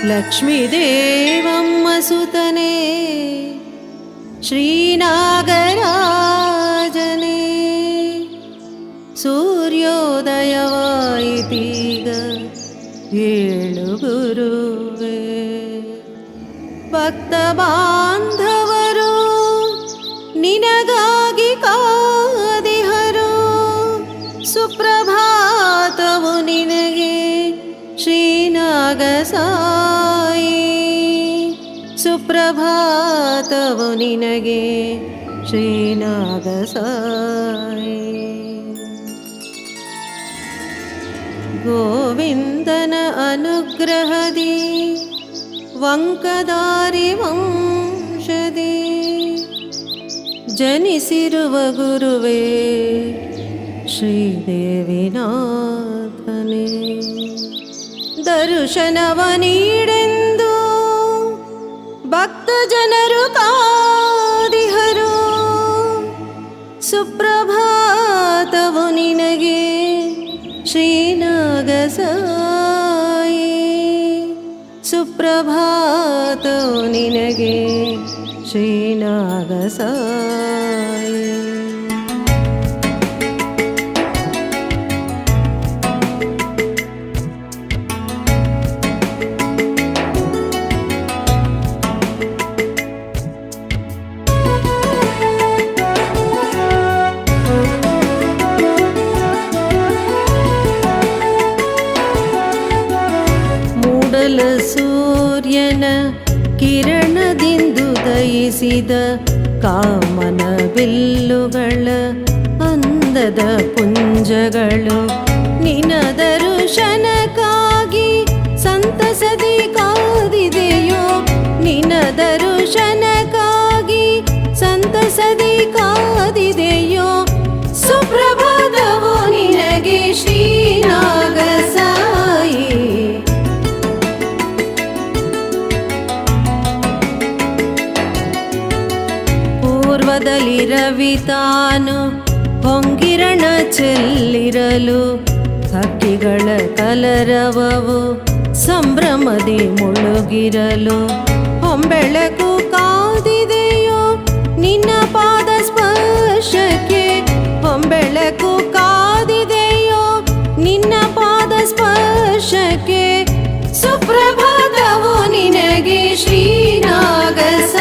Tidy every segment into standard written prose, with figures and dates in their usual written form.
ಲಕ್ಷ್ಮೀದೇವಮ್ಮ ಸುತನೇ ಶ್ರೀನಾಗರಾಜನೇ ಸೂರ್ಯೋದಯವಾಯಿತೀಗ ಏಳು ಗುರುವೇ. ಭಕ್ತ ಬಾಂಧವರು ನಿನಗಾಗಿ ಕಾದಿಹರು, ಸುಪ್ರಭಾತವು ನಿನಗೆ ಶ್ರೀನಾಗಸಾಯಿ. ಸುಪ್ರಭಾತವು ನಿನಗೆ ಶ್ರೀನಾಗಸಾಯಿ. ಗೋವಿಂದನ ಅನುಗ್ರಹದಿ ವಂಕದಾರಿ ವಂಶದಿ ಜನಿಸಿರುವ ಗುರುವೇ ಶ್ರೀದೇವಿನಾಥನೇ. ದರ್ಶನವ ನೀಡೆಂದು ಭಕ್ತ ಜನರು ಕಾದಿಹರು, ಸುಪ್ರಭಾತವು ನಿನಗೆ ಶ್ರೀನಾಗಸಾಯಿ. ಸುಪ್ರಭಾತವು ನಿನಗೆ ಶ್ರೀನಾಗಸಾಯಿ. ಸೂರ್ಯನ ಕಿರಣದಿಂದು ದಯಿಸಿದ ಕಾಮನ ಬಿಲ್ಲುಗಳ ಅಂದದ ಪುಂಜಗಳು ನಿನ ದರ್ಶನಕ್ಕಾಗಿ ಸಂತಸದಿ ಕಾದಿದೆಯೋ. ನಿನ ದರ್ಶನಕ್ಕಾಗಿ ಸಂತಸದಿ ಕಾದಿದೆಯೋ. ಸುಪ್ರಭಾತವು ನಿನಗೆ ಶ್ರೀನಾಗಸಾಯಿ. ಪೂರ್ವದಲ್ಲಿ ರವಿ ತಾನು ಹೊಂಗಿರಣ ಚೆಲ್ಲಿರಲು, ಹಕ್ಕಿಗಳ ಕಲರವವು ಸಂಭ್ರಮದಿ ಮುಳುಗಿರಲು. ಹೊಂಬೆಳಕು ಕಾದಿದೆಯೋ ನಿನ್ನ ಪಾದ ಸ್ಪರ್ಶಕ್ಕೆ. ಹೊಂಬೆಳಕು ಕಾದಿದೆಯೋ ನಿನ್ನ ಪಾದ ಸ್ಪರ್ಶಕ್ಕೆ. ಸುಪ್ರಭಾತವು ನಿನಗೆ ಶ್ರೀನಾಗಸಾಯಿ.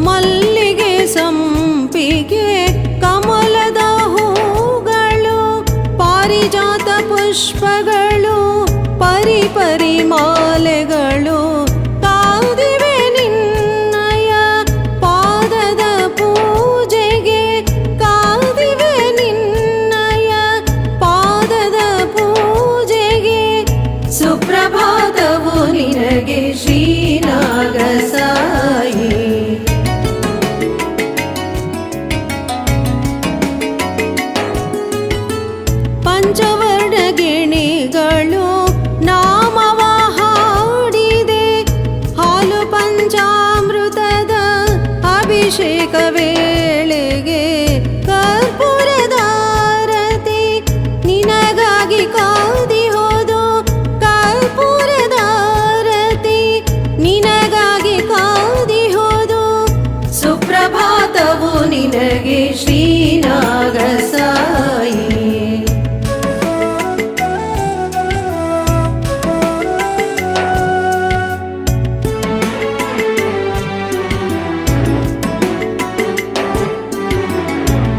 ಮಲ್ಲಿಗೆ ಸಂಪಿಗೆ ಕಮಲದ ಹೂಗಳು, ಪಾರಿಜಾತ ಪುಷ್ಪಗಳು, ಪರಿಪರಿ ಮಾಲೆಗಳು ಕಾದಿವೆ ನಿನ್ನಯ ಪಾದದ ಪೂಜೆಗೆ. ಕಾದಿವೆ ನಿನ್ನಯ ಪಾದದ ಪೂಜೆಗೆ. ಸುಪ್ರಭಾತವು ನಿನಗೆ ಶ್ರೀನಾಗಸಾಯಿ. ಪಂಚವರ್ಣ ಗಿಣಿಗಳು ನಾಮವ ಹಾಡಿದೆ, ಹಾಲು ಪಂಚಾಮೃತದ ಅಭಿಷೇಕ ವೇಳೆಗೆ. ಕರ್ಪೂರದಾರತಿ ನಿನಗಾಗಿ ಕಾದಿ ಹೋದು, ಕರ್ಪೂರದಾರತಿ ನಿನಗಾಗಿ ಕಾದಿ ಹೋದು. ಸುಪ್ರಭಾತವು ನಿನಗೆ ಶ್ರೀನಾಗಸಾಯಿ.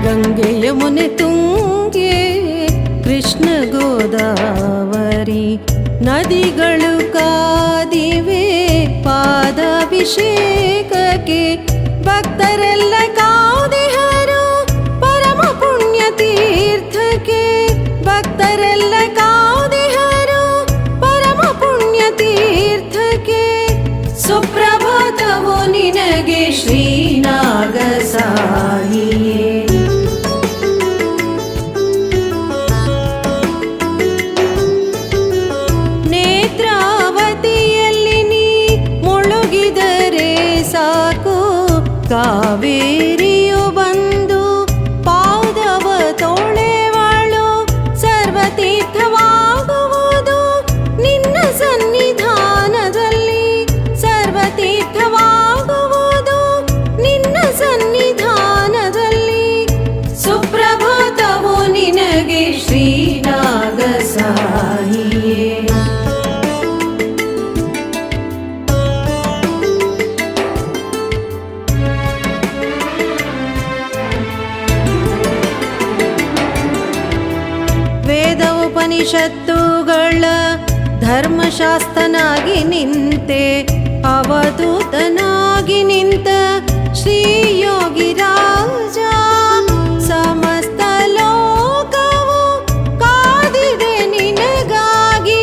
ಗಂಗೆ ಯಮುನೆ ತುಂಗೆ ಕೃಷ್ಣ ಗೋದಾವರಿ ನದಿಗಳು ಕಾದಿವೆ ಪಾದಾಭಿಷೇಕಕ್ಕೆ. ಭಕ್ತರೆಲ್ಲ ಕಾದಿಹರು ಪರಮ ಪುಣ್ಯ ತೀರ್ಥಕ್ಕೆ. ಭಕ್ತರೆಲ್ಲ ಕಾದಿಹರು ಪರಮ ಪುಣ್ಯ ತೀರ್ಥಕ್ಕೆ. ಸುಪ್ರಭಾತವು ನಿನಗೆ ಶ್ರೀನಾಗಸಾಯಿ. ನೇತ್ರಾವತಿಯಲ್ಲಿ ನೀ ಮುಳುಗಿದರೆ ಕಾವೇರಿಯು ಬಂದು ಪಾದವ ತೊಳೆವಳು, ಸರ್ವತೀರ್ಥವಾಗುವುದು ನಿನ್ನ ಸನ್ನಿಧಾನದಲ್ಲಿ, ಸರ್ವತೀರ್ಥವಾಗುವುದು ನಿನ್ನ ಸನ್ನಿಧಾನದಲ್ಲಿ. ಸುಪ್ರಭಾತವು ನಿನಗೆ ಶ್ರೀನಾಗಸಾಯಿಯೇ. ವೇದ ಉಪನಿಷತ್ತುಗಳ ಧರ್ಮಶಾಸ್ತ್ರನಾಗಿ ನಿಂತೆ, ಅವಧೂತನಾಗಿ ನಿಂತ ಶ್ರೀ ಯೋಗಿ ರಾಜ. ಸಮಸ್ತ ಲೋಕವು ಕಾದಿದೆ ನಿನಗಾಗಿ,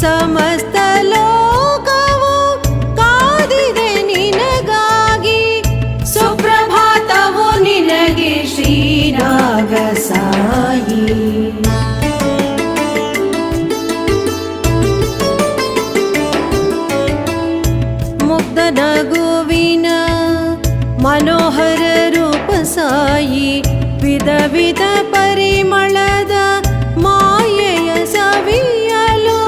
ಸಮಸ್ತ ಲೋಕವು ಕಾದಿದೆ ನಿನಗಾಗಿ. ಸುಪ್ರಭಾತವು ನಿನಗೆ ಶ್ರೀನಾಗಸಾಯಿ. ನಗುವಿನ ಮನೋಹರ ರೂಪ ಸಾಯಿ, ವಿಧ ವಿಧ ಪರಿಮಳದ ಮಾಯೆಯ ಸವಿಯಲು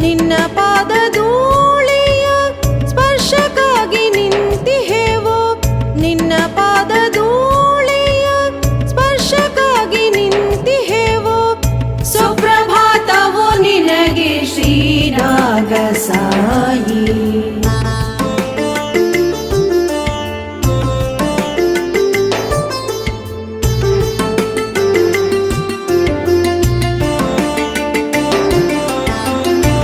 ನಿನ್ನ ಪಾದಧೂಳಿಯ ಸ್ಪರ್ಶಕ್ಕಾಗಿ ನಿಂತಿಹೆವು, ನಿನ್ನ ಪಾದಧೂಳಿಯ ಸ್ಪರ್ಶಕ್ಕಾಗಿ ನಿಂತಿಹೆವು. ಸುಪ್ರಭಾತವು ನಿನಗೆ ಶ್ರೀನಾಗಸಾಯಿ.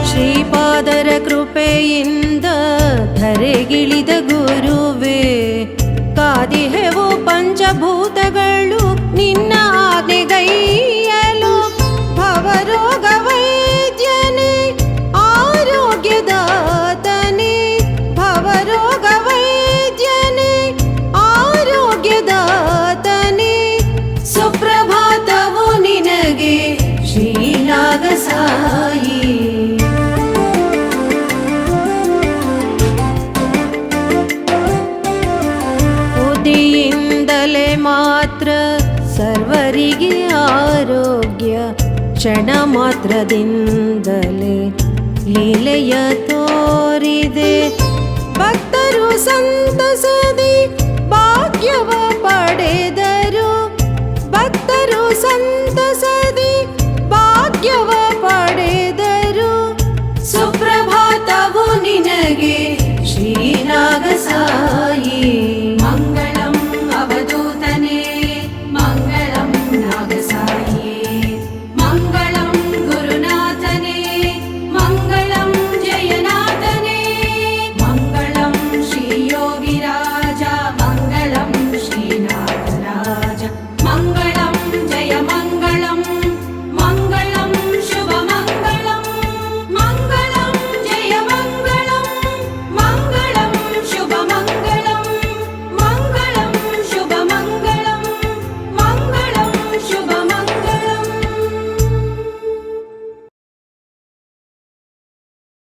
ಶ್ರೀಪಾದರ ಕೃಪೆಯಿಂದ ಧರೆಗಿಳಿದ ಗುರುವೇ, ಕಾದಿಹೆವು ಪಂಚಭೂತಗಳು ನಿನ್ನ ಆಜ್ಞೆಗೈಯಲು. ಭವರೋಗ ವೈದ್ಯನೇ ಆರೋಗ್ಯದಾತನೇ, ಭವರೋಗ ವೈದ್ಯನೇ ಆರೋಗ್ಯದಾತನೇ. ಸುಪ್ರಭಾತವು ನಿನಗೆ ಶ್ರೀನಾಗಸಾಯಿ. ಉದಿಯಿಂದಲೇ ಮಾತ್ರ ಸರ್ವರಿಗೆ ಆರೋಗ್ಯ, ಕ್ಷಣ ಮಾತ್ರದಿಂದಲೇ ಲೀಲೆಯ ತೋರಿದೆ. ಭಕ್ತರು ಸಂತಸದಿ ಭಾಗ್ಯವ ಪಡೆದರು, ಭಕ್ತರು ಸಂತಸ